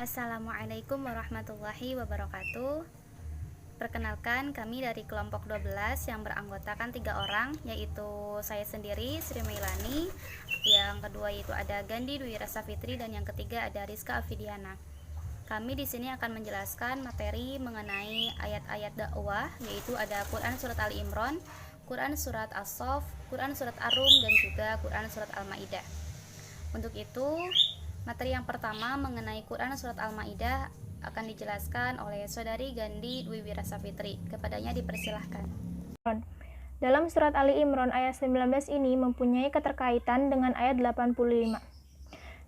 Assalamualaikum warahmatullahi wabarakatuh. Perkenalkan, kami dari kelompok 12 yang beranggotakan 3 orang, yaitu saya sendiri, Sri Mailani, yang kedua yaitu ada Gandhi Dwi Rasa Fitri, dan yang ketiga ada Rizka Afidiana. Kami di sini akan menjelaskan materi mengenai ayat-ayat dakwah, yaitu ada Quran Surat Ali Imran, Quran Surat As-Saff, Quran Surat Ar-Rum, dan juga Quran Surat Al-Ma'idah. Untuk itu, materi yang pertama mengenai Quran Surat Al-Ma'idah akan dijelaskan oleh Saudari Gandhi Dwi Wirasa Fitri. Kepadanya dipersilahkan. Dalam surat Ali Imran ayat 19 ini mempunyai keterkaitan dengan ayat 85.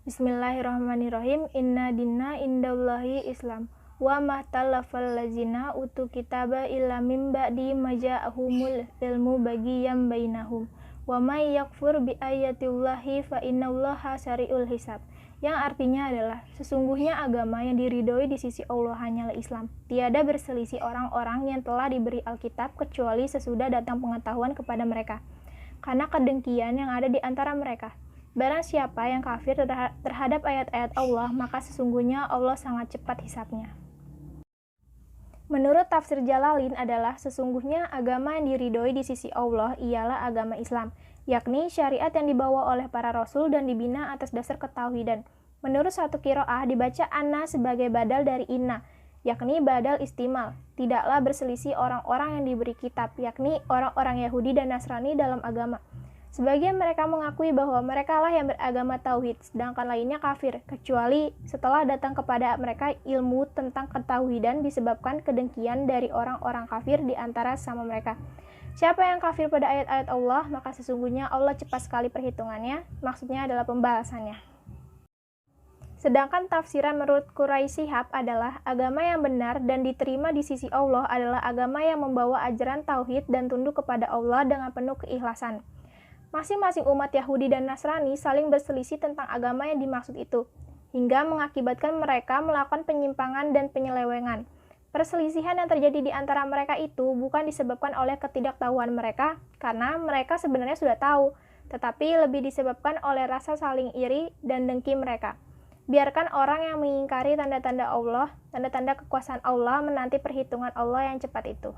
Bismillahirrahmanirrahim. Inna dinna indallahi Islam. Wa mahtalafal lazina utu kitaba illa mim ba'di maja'ahumul ilmu bagiyam bainahum. Wa may yakfur bi ayatillahi fa innallaha sari'ul hisab. Yang artinya adalah, sesungguhnya agama yang diridhoi di sisi Allah hanyalah Islam. Tiada berselisih orang-orang yang telah diberi Alkitab kecuali sesudah datang pengetahuan kepada mereka, karena kedengkian yang ada di antara mereka. Barang siapa yang kafir terhadap ayat-ayat Allah, maka sesungguhnya Allah sangat cepat hisabnya. Menurut tafsir Jalalin adalah, sesungguhnya agama yang diridhoi di sisi Allah ialah agama Islam, yakni syariat yang dibawa oleh para rasul dan dibina atas dasar ketauhidan. Menurut satu qiraah dibaca anna sebagai badal dari inna, yakni badal istimal. Tidaklah berselisih orang-orang yang diberi kitab, yakni orang-orang Yahudi dan Nasrani dalam agama. Sebagian mereka mengakui bahwa mereka lah yang beragama tauhid, sedangkan lainnya kafir, kecuali setelah datang kepada mereka ilmu tentang ketauhidan disebabkan kedengkian dari orang-orang kafir di antara sama mereka. Siapa yang kafir pada ayat-ayat Allah, maka sesungguhnya Allah cepat sekali perhitungannya, maksudnya adalah pembalasannya. Sedangkan tafsiran menurut Quraisy Shihab adalah, agama yang benar dan diterima di sisi Allah adalah agama yang membawa ajaran tauhid dan tunduk kepada Allah dengan penuh keikhlasan. Masing-masing umat Yahudi dan Nasrani saling berselisih tentang agama yang dimaksud itu, hingga mengakibatkan mereka melakukan penyimpangan dan penyelewengan. Perselisihan yang terjadi di antara mereka itu bukan disebabkan oleh ketidaktahuan mereka, karena mereka sebenarnya sudah tahu, tetapi lebih disebabkan oleh rasa saling iri dan dengki mereka. Biarkan orang yang mengingkari tanda-tanda Allah, tanda-tanda kekuasaan Allah menanti perhitungan Allah yang cepat itu.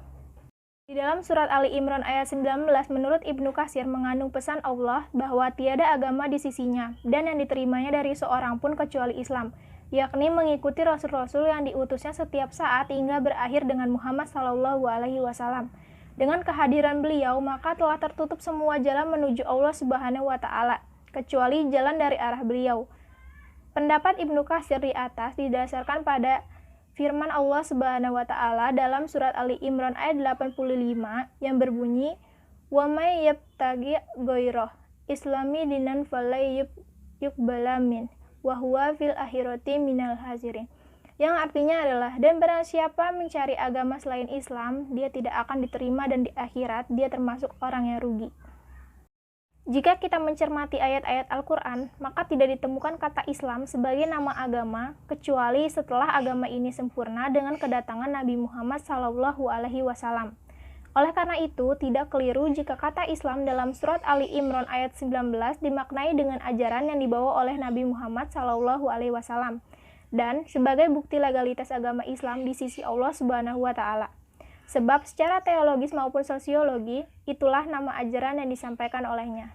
Di dalam surat Ali Imran ayat 19, menurut Ibnu Katsir mengandung pesan Allah bahwa tiada agama di sisinya dan yang diterimanya dari seorang pun kecuali Islam, yakni mengikuti rasul-rasul yang diutusnya setiap saat hingga berakhir dengan Muhammad SAW. Dengan kehadiran beliau, maka telah tertutup semua jalan menuju Allah Subhanahu wa Ta'ala, kecuali jalan dari arah beliau. Pendapat Ibnu Katsir di atas didasarkan pada firman Allah Subhanahu wa Ta'ala dalam surat Ali Imran ayat 85 yang berbunyi, "Wa may yabtaghi ghairah islami dinan falay yuqbala min wa huwa fil akhirati minal hasirin." Yang artinya adalah, dan barang siapa mencari agama selain Islam, dia tidak akan diterima dan di akhirat dia termasuk orang yang rugi. Jika kita mencermati ayat-ayat Al-Quran, maka tidak ditemukan kata Islam sebagai nama agama, kecuali setelah agama ini sempurna dengan kedatangan Nabi Muhammad SAW. Oleh karena itu, tidak keliru jika kata Islam dalam surat Ali Imran ayat 19 dimaknai dengan ajaran yang dibawa oleh Nabi Muhammad SAW, dan sebagai bukti legalitas agama Islam di sisi Allah Subhanahu wa Ta'ala. Sebab secara teologis maupun sosiologi, itulah nama ajaran yang disampaikan olehnya.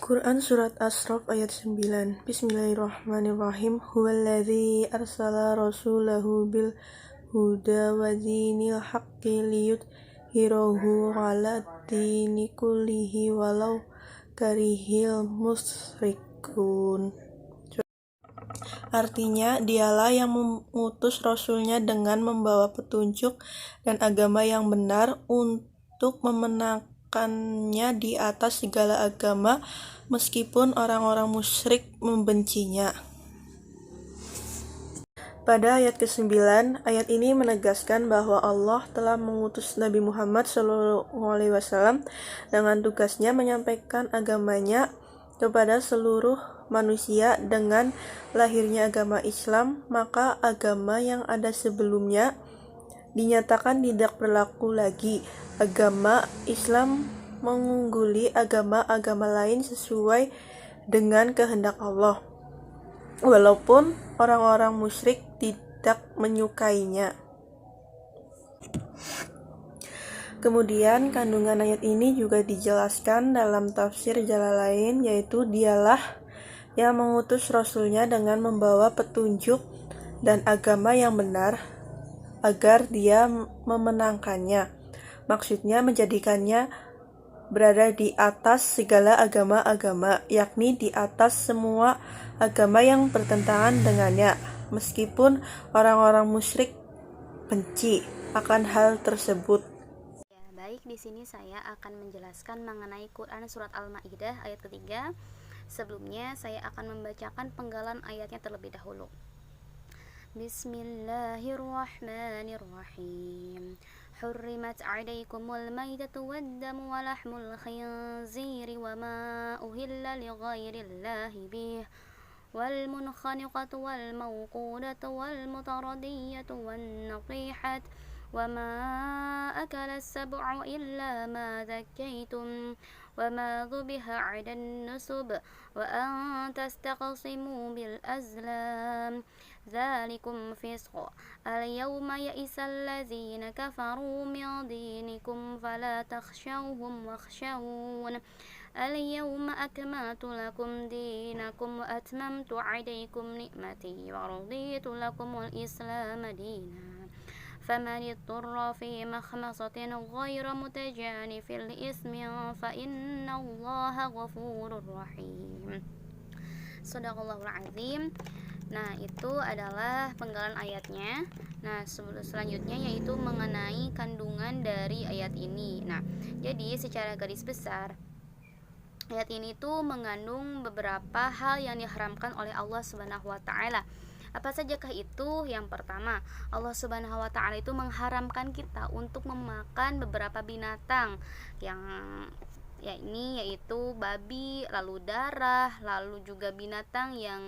Quran Surat As-Saff ayat 9. Bismillahirrahmanirrahim. Huwallazi arsala rasulahu bil huda wa dinil haqqi liyudhhirahu 'ala dini kullihi walau karihil musyrikun. Artinya, dialah yang mengutus Rasulnya dengan membawa petunjuk dan agama yang benar untuk memenangkannya di atas segala agama, meskipun orang-orang musyrik membencinya. Pada ayat ke-9, ayat ini menegaskan bahwa Allah telah mengutus Nabi Muhammad SAW dengan tugasnya menyampaikan agamanya kepada seluruh manusia. Dengan lahirnya agama Islam, maka agama yang ada sebelumnya dinyatakan tidak berlaku lagi. Agama Islam mengungguli agama-agama lain sesuai dengan kehendak Allah. walaupun orang-orang musyrik tidak menyukainya. Kemudian kandungan ayat ini juga dijelaskan dalam tafsir Jalalain, yaitu dialah yang mengutus Rasulnya dengan membawa petunjuk dan agama yang benar agar dia memenangkannya. Maksudnya menjadikannya berada di atas segala agama-agama, yakni di atas semua agama yang bertentangan dengannya, meskipun orang-orang musyrik benci akan hal tersebut. Baik, di sini saya akan menjelaskan mengenai Quran surat Al-Maidah ayat ketiga. Sebelumnya saya akan membacakan penggalan ayatnya terlebih dahulu. Bismillahirrahmanirrahim. حرمت عليكم الميتة والدم ولحم الخنزير وما أهل لغير الله به والمنخنقة والموقودة والمتردية والنطيحة وما أكل السبع إلا ما ذكيتم وما ذبح على النسب وأن تستقسموا بالأزلام ذلكم فسق اليوم يئس الذين كفروا من دينكم فلا تخشوهم واخشون اليوم أكملت لكم دينكم وأتممت عليكم نعمتي ورضيت لكم الإسلام دينا فمن اضطر في مخمصة غير متجانف لإثم فإن الله غفور رحيم. Shadaqallahul Azim. Nah, itu adalah penggalan ayatnya. Nah, selanjutnya yaitu mengenai kandungan dari ayat ini. Nah, jadi secara garis besar ayat ini tuh mengandung beberapa hal yang diharamkan oleh Allah Subhanahu wa taala. Apa sajakah itu? Yang pertama, Allah Subhanahu wa taala itu mengharamkan kita untuk memakan beberapa binatang yang yaitu babi, lalu darah, lalu juga binatang yang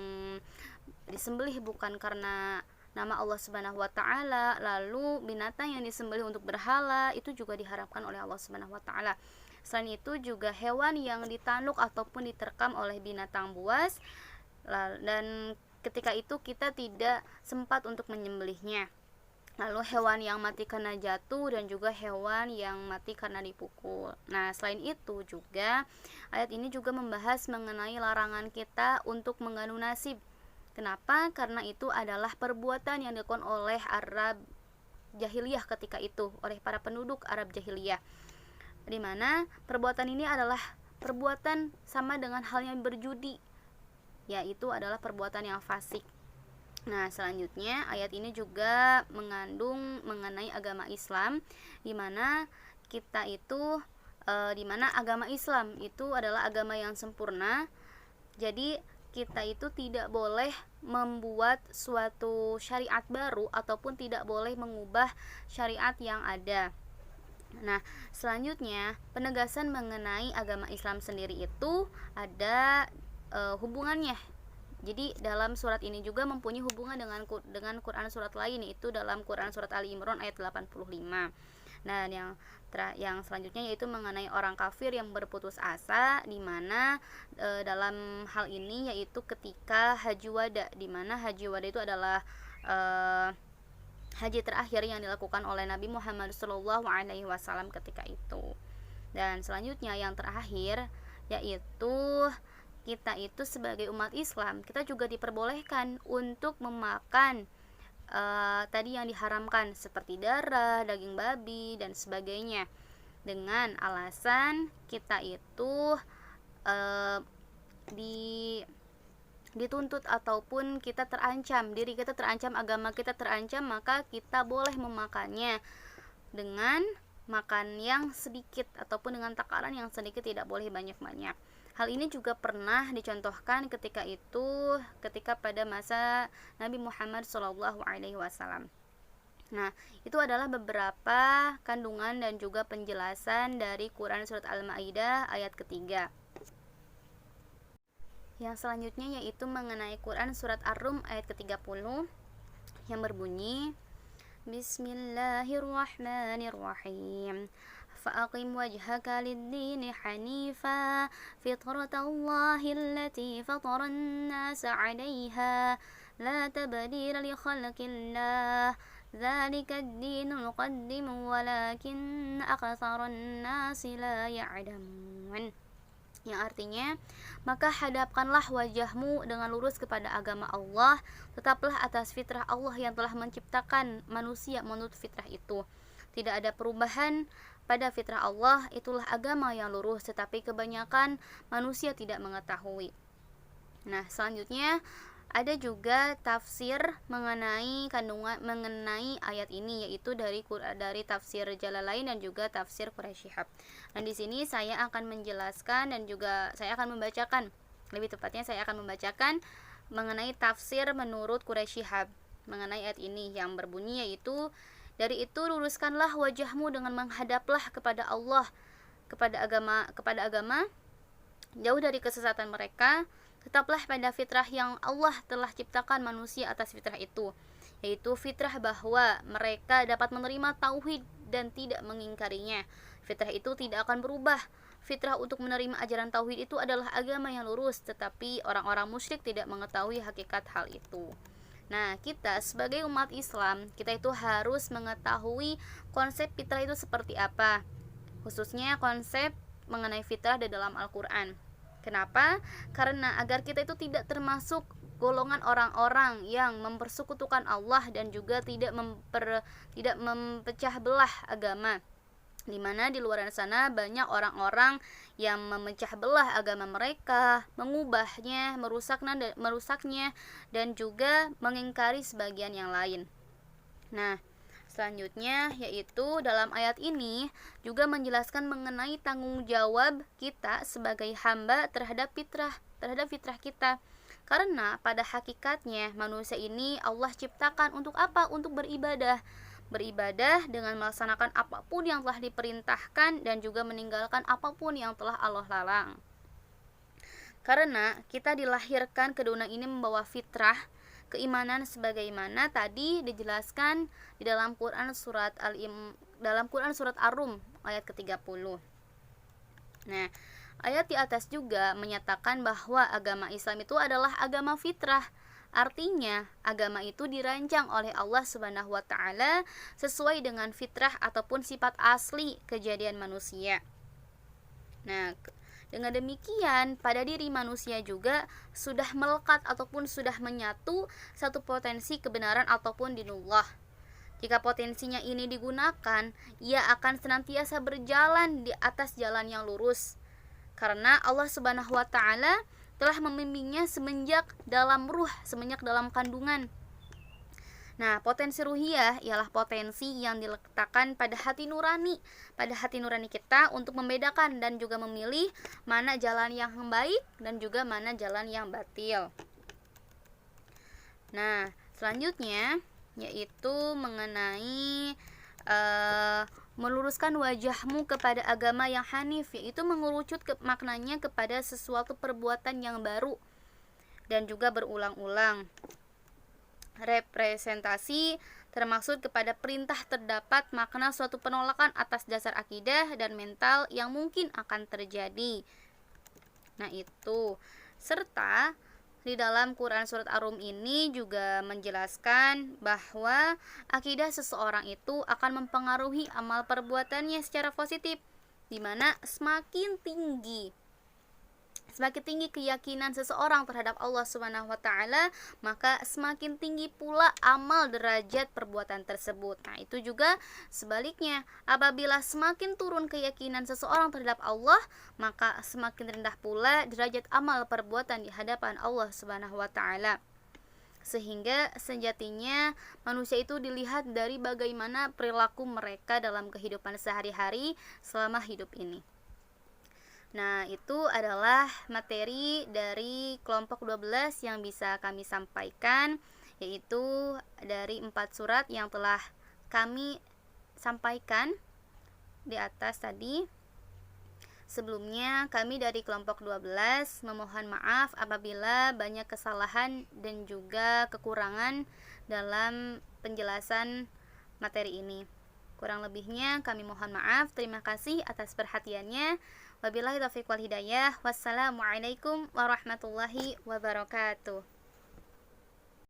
disembelih bukan karena nama Allah Subhanahu wa taala, lalu binatang yang disembelih untuk berhala itu juga diharamkan oleh Allah Subhanahu wa taala. Selain itu juga hewan yang ditanduk ataupun diterkam oleh binatang buas, dan ketika itu kita tidak sempat untuk menyembelihnya. Lalu hewan yang mati karena jatuh dan juga hewan yang mati karena dipukul. Nah, selain itu juga ayat ini juga membahas mengenai larangan kita untuk mengadu nasib. Kenapa? Karena itu adalah perbuatan yang dilakukan oleh Arab jahiliyah ketika itu, oleh para penduduk Arab jahiliyah, di mana perbuatan ini adalah perbuatan sama dengan hal yang berjudi, yaitu adalah perbuatan yang fasik. Nah, selanjutnya ayat ini juga mengandung mengenai agama Islam, di mana kita itu di mana agama Islam itu adalah agama yang sempurna. Jadi kita itu tidak boleh membuat suatu syariat baru ataupun tidak boleh mengubah syariat yang ada. Nah, selanjutnya penegasan mengenai agama Islam sendiri itu ada hubungannya. Jadi dalam surat ini juga mempunyai hubungan dengan Quran surat lain, yaitu dalam Quran surat Ali Imran ayat 85. Nah, yang selanjutnya yaitu mengenai orang kafir yang berputus asa, di mana dalam hal ini yaitu ketika haji wada, di mana haji wada itu adalah haji terakhir yang dilakukan oleh Nabi Muhammad SAW ketika itu. Dan selanjutnya yang terakhir yaitu kita itu sebagai umat Islam, kita juga diperbolehkan untuk memakan tadi yang diharamkan seperti darah, daging babi dan sebagainya, dengan alasan kita itu dituntut ataupun kita terancam, diri kita terancam, agama kita terancam, maka kita boleh memakannya dengan makan yang sedikit ataupun dengan takaran yang sedikit, tidak boleh banyak-banyak. Hal ini juga pernah dicontohkan ketika pada masa Nabi Muhammad SAW. Nah, itu adalah beberapa kandungan dan juga penjelasan dari Quran surat Al-Maidah ayat ketiga. Yang selanjutnya yaitu mengenai Quran surat Ar-Rum ayat ke-30 yang berbunyi Bismillahirrahmanirrahim. فأقم وجهك للدين حنيفا فطرة الله التي فطر الناس عليها لا تبديل لخلق الله ذلك الدين القديم ولكن أكثر الناس لا يعلمون. Yang artinya, maka hadapkanlah wajahmu dengan lurus kepada agama Allah, tetaplah atas fitrah Allah yang telah menciptakan manusia menurut fitrah itu. Tidak ada perubahan pada fitrah Allah, itulah agama yang lurus, tetapi kebanyakan manusia tidak mengetahui. Nah, selanjutnya ada juga tafsir mengenai ayat ini, yaitu dari tafsir Jalalain dan juga tafsir Quraisy Shihab. Dan di sini saya akan menjelaskan dan juga saya akan membacakan, lebih tepatnya saya akan membacakan mengenai tafsir menurut Quraisy Shihab mengenai ayat ini yang berbunyi, yaitu dari itu luruskanlah wajahmu dengan menghadaplah kepada Allah, kepada agama, jauh dari kesesatan mereka. Tetaplah pada fitrah yang Allah telah ciptakan manusia atas fitrah itu, yaitu fitrah bahwa mereka dapat menerima tauhid dan tidak mengingkarinya. Fitrah itu tidak akan berubah. Fitrah untuk menerima ajaran tauhid itu adalah agama yang lurus, tetapi orang-orang musyrik tidak mengetahui hakikat hal itu. Nah, kita sebagai umat Islam, kita itu harus mengetahui konsep fitrah itu seperti apa, khususnya konsep mengenai fitrah di dalam Al-Quran. Kenapa? Karena agar kita itu tidak termasuk golongan orang-orang yang mempersekutukan Allah dan juga tidak mempecah belah agama, di mana di luar sana banyak orang-orang yang memecah belah agama mereka, mengubahnya, merusaknya dan juga mengingkari sebagian yang lain. Nah, selanjutnya yaitu dalam ayat ini juga menjelaskan mengenai tanggung jawab kita sebagai hamba terhadap fitrah kita. Karena pada hakikatnya manusia ini Allah ciptakan untuk apa? Untuk beribadah. Beribadah dengan melaksanakan apapun yang telah diperintahkan dan juga meninggalkan apapun yang telah Allah larang. Karena kita dilahirkan ke dunia ini membawa fitrah keimanan sebagaimana tadi dijelaskan di dalam Quran surat Ar-Rum ayat ke-30. Nah, ayat di atas juga menyatakan bahwa agama Islam itu adalah agama fitrah. Artinya, agama itu dirancang oleh Allah Subhanahu wa taala sesuai dengan fitrah ataupun sifat asli kejadian manusia. Nah, dengan demikian, pada diri manusia juga sudah melekat ataupun sudah menyatu satu potensi kebenaran ataupun dinullah. Jika potensinya ini digunakan, ia akan senantiasa berjalan di atas jalan yang lurus. Karena Allah Subhanahu wa taala telah membimbingnya semenjak dalam kandungan. Nah, potensi ruhiyah ialah potensi yang diletakkan pada hati nurani kita untuk membedakan dan juga memilih mana jalan yang baik dan juga mana jalan yang batil. Nah, selanjutnya yaitu mengenai meluruskan wajahmu kepada agama yang hanif, yaitu mengerucut maknanya kepada sesuatu perbuatan yang baru dan juga berulang-ulang. Representasi termaksud kepada perintah terdapat makna suatu penolakan atas dasar akidah dan mental yang mungkin akan terjadi. Nah, itu serta di dalam Quran surat Ar-Rum ini juga menjelaskan bahwa akidah seseorang itu akan mempengaruhi amal perbuatannya secara positif, di mana semakin tinggi keyakinan seseorang terhadap Allah Subhanahu wa taala, maka semakin tinggi pula amal derajat perbuatan tersebut. Nah, itu juga sebaliknya, apabila semakin turun keyakinan seseorang terhadap Allah, maka semakin rendah pula derajat amal perbuatan di hadapan Allah Subhanahu wa taala. Sehingga sejatinya manusia itu dilihat dari bagaimana perilaku mereka dalam kehidupan sehari-hari selama hidup ini. Nah, itu adalah materi dari kelompok 12 yang bisa kami sampaikan, yaitu dari 4 surat yang telah kami sampaikan di atas tadi. Sebelumnya, kami dari kelompok 12 memohon maaf apabila banyak kesalahan dan juga kekurangan dalam penjelasan materi ini. Kurang lebihnya kami mohon maaf. Terima kasih atas perhatiannya. Wabillahi taufiq wal hidayah. Wassalamualaikum warahmatullahi wabarakatuh.